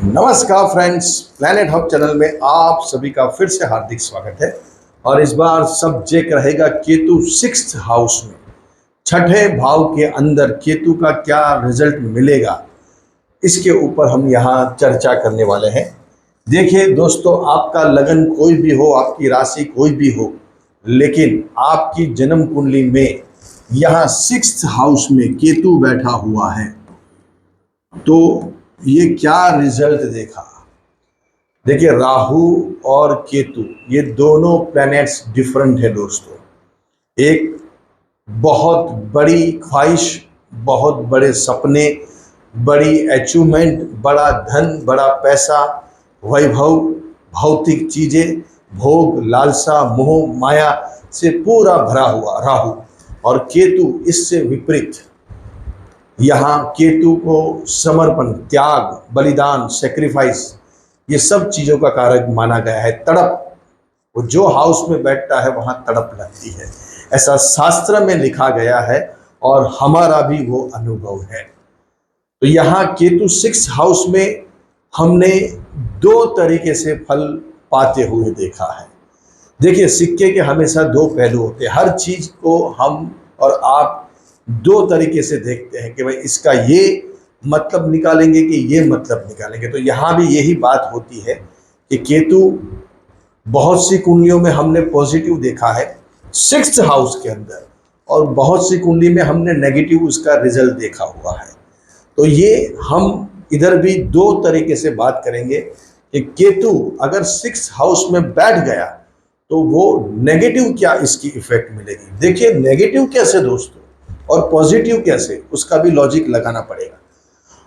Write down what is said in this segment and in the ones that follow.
नमस्कार friends, planet hub channel में आप सभी का फिर से हार्दिक स्वागत है। और इस बार सब्जेक्ट रहेगा केतु सिक्स्थ हाउस में, छठे भाव के अंदर केतु का क्या रिजल्ट मिलेगा, इसके ऊपर हम यहाँ चर्चा करने वाले हैं। देखिए दोस्तों, आपका लगन कोई भी हो, आपकी राशि कोई भी हो, लेकिन आपकी जन्म कुंडली में यहाँ सिक्स्थ हाउस में केतु बैठा हुआ है तो ये क्या रिजल्ट देखा। देखिए, राहु और केतु ये दोनों प्लैनेट्स डिफरेंट है दोस्तों। एक बहुत बड़ी ख्वाहिश, बहुत बड़े सपने, बड़ी अचीवमेंट, बड़ा धन, बड़ा पैसा, वैभव, भौतिक चीजें, भोग, लालसा, मोह, माया से पूरा भरा हुआ राहु, और केतु इससे विपरीत। यहाँ केतु को समर्पण, त्याग, बलिदान, सेक्रीफाइस, ये सब चीज़ों का कारक माना गया है। तड़प, वो जो हाउस में बैठता है वहाँ तड़प लगती है, ऐसा शास्त्र में लिखा गया है और हमारा भी वो अनुभव है। तो यहाँ केतु सिक्स हाउस में हमने दो तरीके से फल पाते हुए देखा है। देखिए, सिक्के के हमेशा दो पहलू होते हैं। हर चीज़ को हम और आप दो तरीके से देखते हैं कि भाई इसका ये मतलब निकालेंगे कि ये मतलब निकालेंगे। तो यहाँ भी यही बात होती है कि केतु बहुत सी कुंडलियों में हमने पॉजिटिव देखा है सिक्स्थ हाउस के अंदर, और बहुत सी कुंडली में हमने नेगेटिव उसका रिजल्ट देखा हुआ है। तो ये हम इधर भी दो तरीके से बात करेंगे कि केतु अगर सिक्स्थ हाउस में बैठ गया तो वो नेगेटिव क्या इसकी इफेक्ट मिलेगी। देखिए, नेगेटिव कैसे दोस्तों और पॉजिटिव कैसे, उसका भी लॉजिक लगाना पड़ेगा।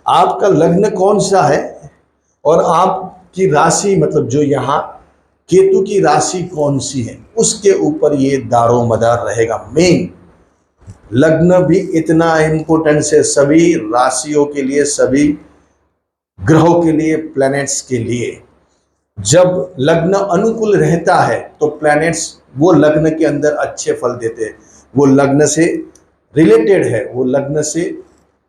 आपका लग्न कौन सा है और आपकी राशि, मतलब जो यहाँ केतु की राशि कौन सी है, उसके ऊपर ये दारो मदार रहेगा। मेन लग्न भी इतना इम्पोर्टेंट है सभी राशियों के लिए, सभी ग्रहों के लिए, प्लैनेट्स के लिए। जब लग्न अनुकूल रहता है तो प्लैनेट्स वो लग्न के अंदर अच्छे फल देते हैं। वो लग्न से रिलेटेड है, वो लग्न से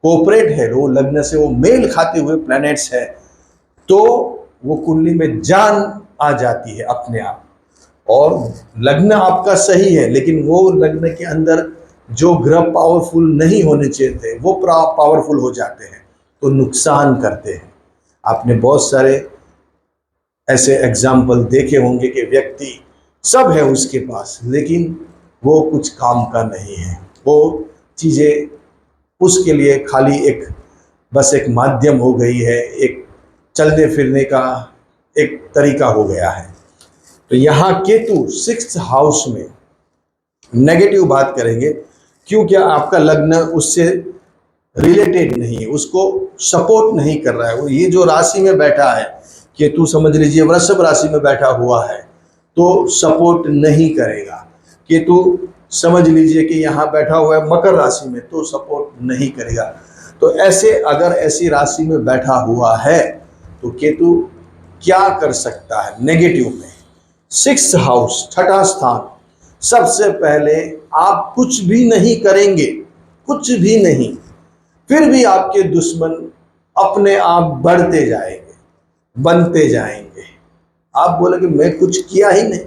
कोऑपरेट है, वो लग्न से वो मेल खाते हुए प्लैनेट्स है, तो वो कुंडली में जान आ जाती है अपने आप। और लग्न आपका सही है, लेकिन वो लग्न के अंदर जो ग्रह पावरफुल नहीं होने चाहिए थे वो पावरफुल हो जाते हैं, तो नुकसान करते हैं। आपने बहुत सारे ऐसे एग्जाम्पल देखे होंगे कि व्यक्ति सब है उसके पास, लेकिन वो कुछ काम का नहीं है। वो चीज़ें उसके लिए खाली बस एक माध्यम हो गई है, एक चलने फिरने का एक तरीका हो गया है। तो यहाँ केतु सिक्स्थ हाउस में नेगेटिव बात करेंगे, क्योंकि आपका लग्न उससे रिलेटेड नहीं है, उसको सपोर्ट नहीं कर रहा है। वो ये जो राशि में बैठा है केतु, समझ लीजिए वृषभ राशि में बैठा हुआ है तो सपोर्ट नहीं करेगा। केतु समझ लीजिए कि यहाँ बैठा हुआ है मकर राशि में तो सपोर्ट नहीं करेगा। तो ऐसे अगर ऐसी राशि में बैठा हुआ है तो केतु क्या कर सकता है नेगेटिव में। सिक्स्थ हाउस, छठा स्थान, सबसे पहले आप कुछ भी नहीं करेंगे, कुछ भी नहीं, फिर भी आपके दुश्मन अपने आप बढ़ते जाएंगे, बनते जाएंगे। आप बोलेंगे मैं कुछ किया ही नहीं,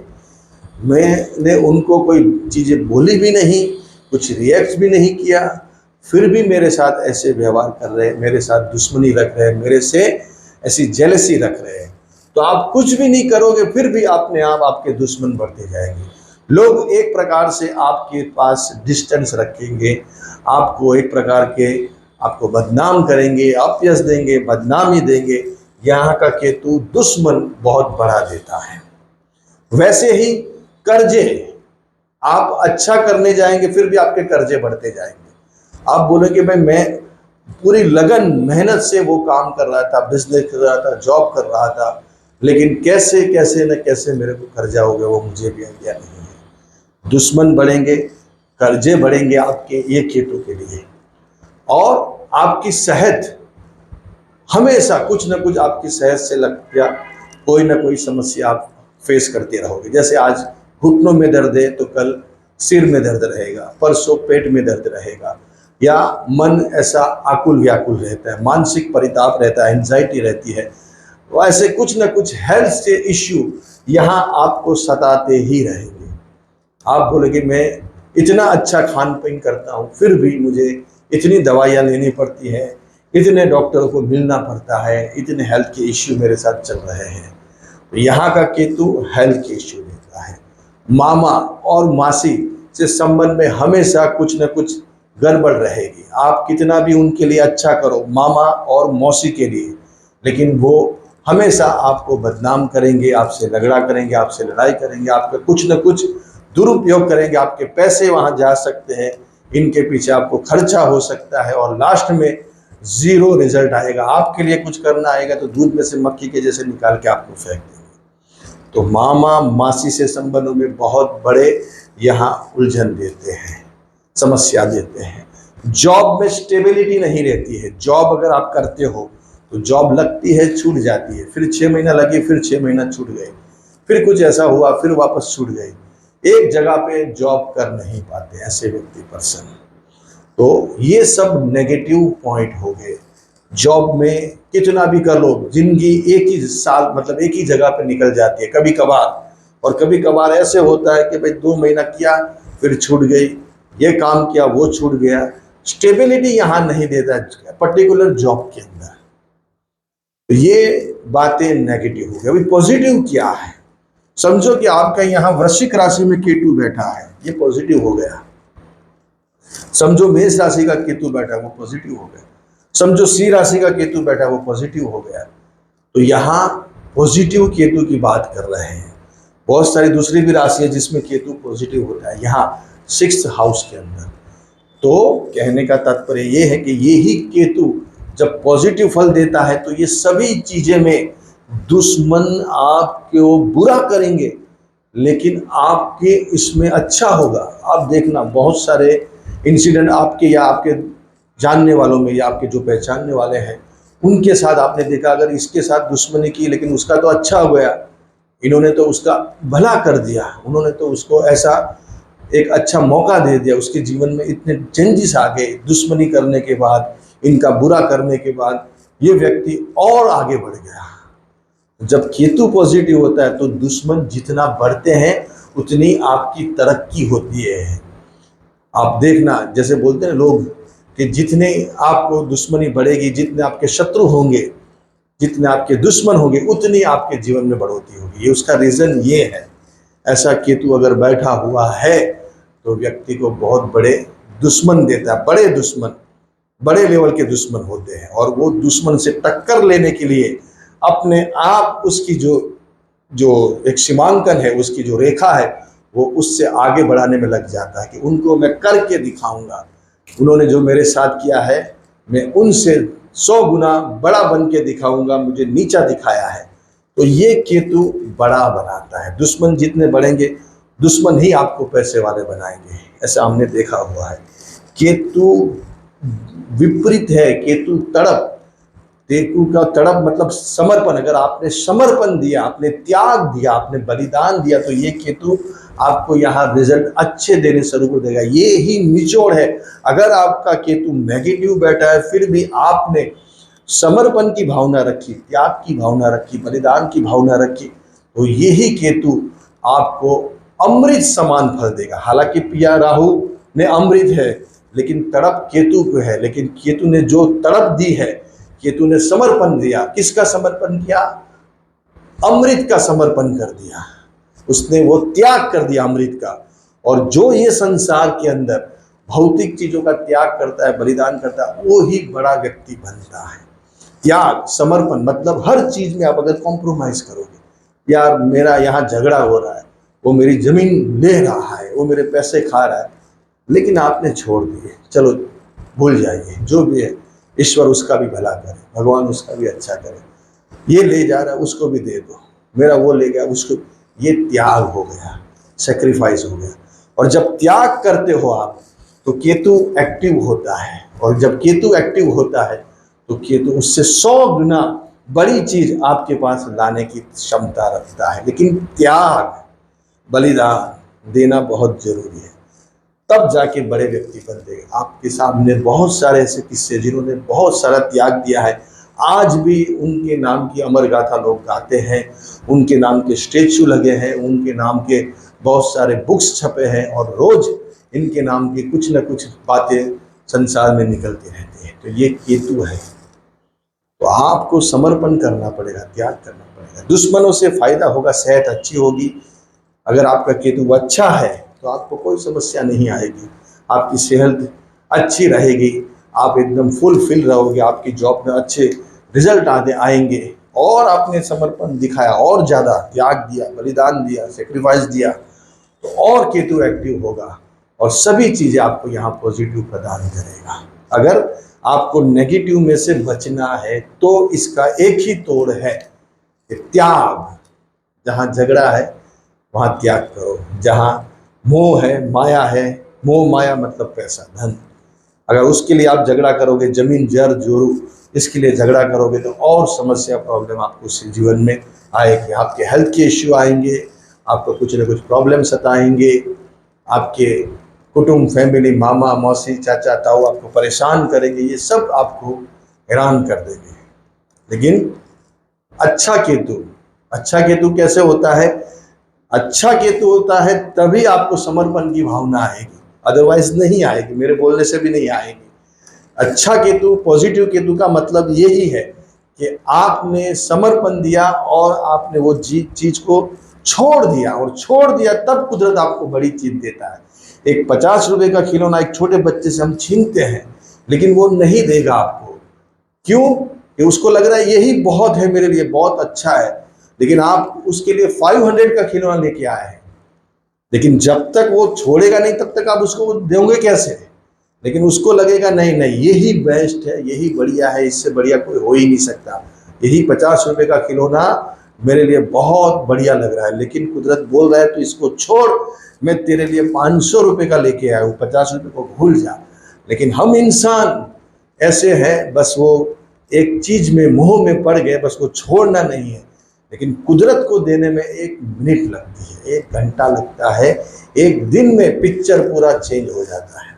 मैंने उनको कोई चीज़ें बोली भी नहीं, कुछ रिएक्ट भी नहीं किया, फिर भी मेरे साथ ऐसे व्यवहार कर रहे हैं, मेरे साथ दुश्मनी रख रहे हैं, मेरे से ऐसी जेलसी रख रहे हैं। तो आप कुछ भी नहीं करोगे, फिर भी अपने आप आपके दुश्मन बढ़ते जाएंगे। लोग एक प्रकार से आपके पास डिस्टेंस रखेंगे, आपको एक प्रकार के आपको बदनाम करेंगे, अपयश देंगे, बदनामी देंगे। यहाँ का केतु दुश्मन बहुत बढ़ा देता है। वैसे ही कर्जे, आप अच्छा करने जाएंगे फिर भी आपके कर्जे बढ़ते जाएंगे। आप बोलेंगे भाई मैं पूरी लगन मेहनत से वो काम कर रहा था, बिजनेस कर रहा था, जॉब कर रहा था, लेकिन कैसे कैसे न कैसे मेरे को कर्जा हो गया, वो मुझे भी आइडिया नहीं है। दुश्मन बढ़ेंगे, कर्जे बढ़ेंगे आपके, ये केतु के लिए। और आपकी सेहत, हमेशा कुछ न कुछ आपकी सेहत से लग गया, कोई ना कोई समस्या आप फेस करते रहोगे। जैसे आज घुटनों में दर्द है तो कल सिर में दर्द रहेगा, परसों पेट में दर्द रहेगा, या मन ऐसा आकुल व्याकुल रहता है, मानसिक परिताप रहता है, एंजाइटी रहती है। तो ऐसे कुछ ना कुछ हेल्थ से इश्यू यहाँ आपको सताते ही रहेंगे। आप बोलेंगे मैं इतना अच्छा खान पीन करता हूँ फिर भी मुझे इतनी दवाइयाँ लेनी पड़ती है, इतने डॉक्टरों को मिलना पड़ता है, इतने हेल्थ के इश्यू मेरे साथ चल रहे हैं। तो यहाँ का केतु हेल्थ के इश्यू देता है। मामा और मासी से संबंध में हमेशा कुछ न कुछ गड़बड़ रहेगी। आप कितना भी उनके लिए अच्छा करो, मामा और मौसी के लिए, लेकिन वो हमेशा आपको बदनाम करेंगे, आपसे झगड़ा करेंगे, आपसे लड़ाई करेंगे, आपका कुछ न कुछ दुरुपयोग करेंगे। आपके पैसे वहाँ जा सकते हैं, इनके पीछे आपको खर्चा हो सकता है और लास्ट में जीरो रिजल्ट आएगा। आपके लिए कुछ करना आएगा तो दूध में से मक्खी के जैसे निकाल के आपको फेंक देंगे। तो मामा मासी से संबंधों में बहुत बड़े यहाँ उलझन देते हैं, समस्या देते हैं। जॉब में स्टेबिलिटी नहीं रहती है। जॉब अगर आप करते हो तो जॉब लगती है, छूट जाती है, फिर 6 महीना लगे, फिर 6 महीना छूट गए, फिर कुछ ऐसा हुआ, फिर वापस छूट गई। एक जगह पे जॉब कर नहीं पाते ऐसे व्यक्ति पर्सन। तो ये सब नेगेटिव पॉइंट हो गए। जॉब में कितना भी कर लो, जिंदगी एक ही साल मतलब एक ही जगह पे निकल जाती है कभी कभार। और कभी कभार ऐसे होता है कि भाई 2 महीना किया फिर छूट गई, ये काम किया वो छूट गया। स्टेबिलिटी यहाँ नहीं देता पर्टिकुलर जॉब के अंदर। तो ये बातें नेगेटिव हो गई। अभी पॉजिटिव क्या है, समझो कि आपका यहाँ वृश्चिक राशि में केतु बैठा है, ये पॉजिटिव हो गया। समझो मेष राशि का केतु बैठा है, वो पॉजिटिव हो गया। समझो सिंह राशि का केतु बैठा है, वो पॉजिटिव हो गया। तो यहाँ पॉजिटिव केतु की बात कर रहे हैं। बहुत सारी दूसरी भी राशि है जिसमें केतु पॉजिटिव होता है, यहाँ 6th हाउस के अंदर। तो कहने का तात्पर्य ये है कि ये ही केतु जब पॉजिटिव फल देता है तो ये सभी चीजें में दुश्मन आपको बुरा करेंगे, लेकिन आपके इसमें अच्छा होगा। आप देखना बहुत सारे इंसिडेंट आपके या आपके जानने वालों में या आपके जो पहचानने वाले हैं उनके साथ आपने देखा, अगर इसके साथ दुश्मनी की लेकिन उसका तो अच्छा हो गया, इन्होंने तो उसका भला कर दिया, उन्होंने तो उसको ऐसा एक अच्छा मौका दे दिया, उसके जीवन में इतने चेंजेस आ गए। दुश्मनी करने के बाद, इनका बुरा करने के बाद ये व्यक्ति और आगे बढ़ गया। जब केतु पॉजिटिव होता है तो दुश्मन जितना बढ़ते हैं उतनी आपकी तरक्की होती है। आप देखना, जैसे बोलते हैं लोग कि जितने आपको दुश्मनी बढ़ेगी, जितने आपके शत्रु होंगे, जितने आपके दुश्मन होंगे, उतनी आपके जीवन में बढ़ोतरी होगी। ये उसका रीजन ये है। ऐसा केतु अगर बैठा हुआ है तो व्यक्ति को बहुत बड़े दुश्मन देता है। बड़े दुश्मन, बड़े लेवल के दुश्मन होते हैं और वो दुश्मन से टक्कर लेने के लिए अपने आप उसकी जो जो एक सीमांकन है, उसकी जो रेखा है, वो उससे आगे बढ़ाने में लग जाता है कि उनको मैं करके दिखाऊंगा। उन्होंने जो मेरे साथ किया है मैं उनसे 100 गुना बड़ा बन के दिखाऊंगा, मुझे नीचा दिखाया है। तो ये केतु बड़ा बनाता है। दुश्मन जितने बढ़ेंगे दुश्मन ही आपको पैसे वाले बनाएंगे, ऐसा हमने देखा हुआ है। केतु विपरीत है, केतु तड़प। केतु का तड़प मतलब समर्पण। अगर आपने समर्पण दिया, आपने त्याग दिया, आपने बलिदान दिया तो ये केतु आपको यहाँ रिजल्ट अच्छे देने शुरू कर देगा। ये ही निचोड़ है। अगर आपका केतु नेगेटिव बैठा है फिर भी आपने समर्पण की भावना रखी, त्याग की भावना रखी, बलिदान की भावना रखी, तो यही केतु आपको अमृत समान फल देगा। हालांकि पिया राहु ने अमृत है लेकिन तड़प केतु को है। लेकिन केतु ने जो तड़प दी है, केतु ने समर्पण दिया। किसका समर्पण किया? अमृत का समर्पण कर दिया। उसने वो त्याग कर दिया अमृत का। और जो ये संसार के अंदर भौतिक चीजों का त्याग करता है, बलिदान करता है, वो ही बड़ा व्यक्ति बनता है। त्याग, समर्पण मतलब हर चीज में आप अगर कॉम्प्रोमाइज करोगे, यार मेरा यहाँ झगड़ा हो रहा है, वो मेरी जमीन ले रहा है, वो मेरे पैसे खा रहा है, लेकिन आपने छोड़ दिए, चलो भूल जाइए, जो भी है ईश्वर उसका भी भला करे, भगवान उसका भी अच्छा करे। ये ले जा रहा है उसको भी दे दो, मेरा वो ले गया उसको। ये त्याग हो गया, सेक्रीफाइस हो गया। और जब त्याग करते हो आप तो केतु एक्टिव होता है। और जब केतु एक्टिव होता है तो केतु उससे 100 गुना बड़ी चीज आपके पास लाने की क्षमता रखता है। लेकिन त्याग, बलिदान देना बहुत जरूरी है, तब जाके बड़े व्यक्ति बनते हैं। आपके सामने बहुत सारे ऐसे किस्से जिन्होंने बहुत सारा त्याग दिया है आज भी उनके नाम की अमर गाथा लोग गाते हैं, उनके नाम के स्टेचू लगे हैं, उनके नाम के बहुत सारे बुक्स छपे हैं और रोज इनके नाम की कुछ न कुछ बातें संसार में निकलती रहती हैं। तो ये केतु है। तो आपको समर्पण करना पड़ेगा, त्याग करना पड़ेगा। दुश्मनों से फायदा होगा, सेहत अच्छी होगी। अगर आपका केतु अच्छा है तो आपको कोई समस्या नहीं आएगी, आपकी सेहत अच्छी रहेगी, आप एकदम फुलफिल रहोगे, आपकी जॉब में अच्छे रिजल्ट आएंगे। और आपने समर्पण दिखाया और ज़्यादा त्याग दिया, बलिदान दिया, सेक्रीफाइस दिया, तो और केतु एक्टिव होगा और सभी चीज़ें आपको यहाँ पॉजिटिव प्रदान करेगा। अगर आपको नेगेटिव में से बचना है तो इसका एक ही तोड़ है कि त्याग। जहाँ झगड़ा है वहाँ त्याग करो, जहाँ मोह है, माया है, मोह माया मतलब पैसा धन, अगर उसके लिए आप झगड़ा करोगे, जमीन जर जोरू इसके लिए झगड़ा करोगे तो और समस्या प्रॉब्लम आपको जीवन में आएगी। आपके हेल्थ के इश्यू आएंगे, आपको कुछ न कुछ प्रॉब्लम सताएंगे, आपके कुटुंब फैमिली मामा मौसी चाचा ताऊ आपको परेशान करेंगे, ये सब आपको हैरान कर देंगे। लेकिन अच्छा केतु कैसे होता है? अच्छा केतु होता है तभी आपको समर्पण की भावना आएगी, अदरवाइज नहीं आएगी, मेरे बोलने से भी नहीं आएगी। अच्छा केतु, पॉजिटिव केतु का मतलब यही है कि आपने समर्पण दिया और आपने वो चीज को छोड़ दिया, और छोड़ दिया तब कुदरत आपको बड़ी चीज देता है। एक 50 रुपए का खिलौना एक छोटे बच्चे से हम छीनते हैं, लेकिन वो नहीं देगा आपको। क्यों? कि उसको लग रहा है यही बहुत है मेरे लिए, बहुत अच्छा है, लेकिन आप उसके लिए 500 का खिलौना लेके आए हैं, लेकिन जब तक वो छोड़ेगा नहीं तब तक आप उसको दोगे कैसे? लेकिन उसको लगेगा नहीं नहीं यही बेस्ट है, यही बढ़िया है, इससे बढ़िया कोई हो ही नहीं सकता, यही 50 रुपए का खिलौना मेरे लिए बहुत बढ़िया लग रहा है। लेकिन कुदरत बोल रहा है तो इसको छोड़, मैं तेरे लिए 500 रुपए का लेके आया हूँ, 50 रुपए को भूल जा। लेकिन हम इंसान ऐसे हैं, बस वो एक चीज में मोह में पड़ गए, बस वो छोड़ना नहीं है। लेकिन कुदरत को देने में 1 मिनट लगती है, 1 घंटा लगता है, 1 दिन में पिक्चर पूरा चेंज हो जाता है।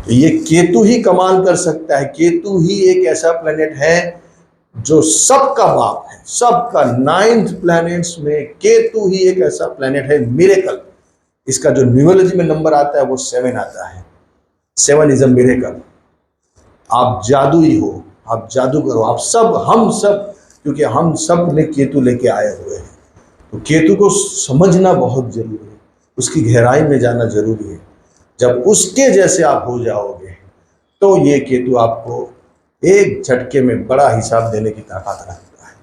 तो ये केतु ही कमाल कर सकता है। केतु ही एक ऐसा प्लेनेट है जो सबका बाप है, सबका 9th प्लैनेट्स में केतु ही एक ऐसा प्लेनेट है, मिरेकल। इसका जो न्यूमरोलॉजी में नंबर आता है वो 7 आता है। 7 इज अ मिरेकल। आप जादुई हो, आप जादूगर हो, आप सब, हम सब, क्योंकि हम सब ने केतु लेके आए हुए हैं। तो केतु को समझना बहुत जरूरी है, उसकी गहराई में जाना जरूरी है। जब उसके जैसे आप हो जाओगे तो ये केतु आपको एक झटके में बड़ा हिसाब देने की ताकत रखता है।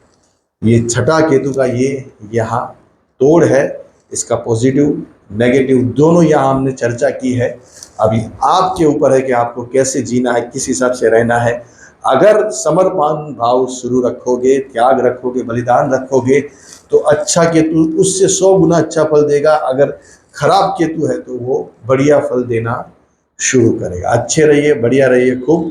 ये छठा केतु का ये यहाँ तोड़ है। इसका पॉजिटिव नेगेटिव दोनों यहाँ हमने चर्चा की है। अभी आपके ऊपर है कि आपको कैसे जीना है, किस हिसाब से रहना है। अगर समर्पण भाव शुरू रखोगे, त्याग रखोगे, बलिदान रखोगे तो अच्छा केतु उससे 100 गुना अच्छा फल देगा। अगर खराब केतु है तो वो बढ़िया फल देना शुरू करेगा। अच्छे रहिए, बढ़िया रहिए, खूब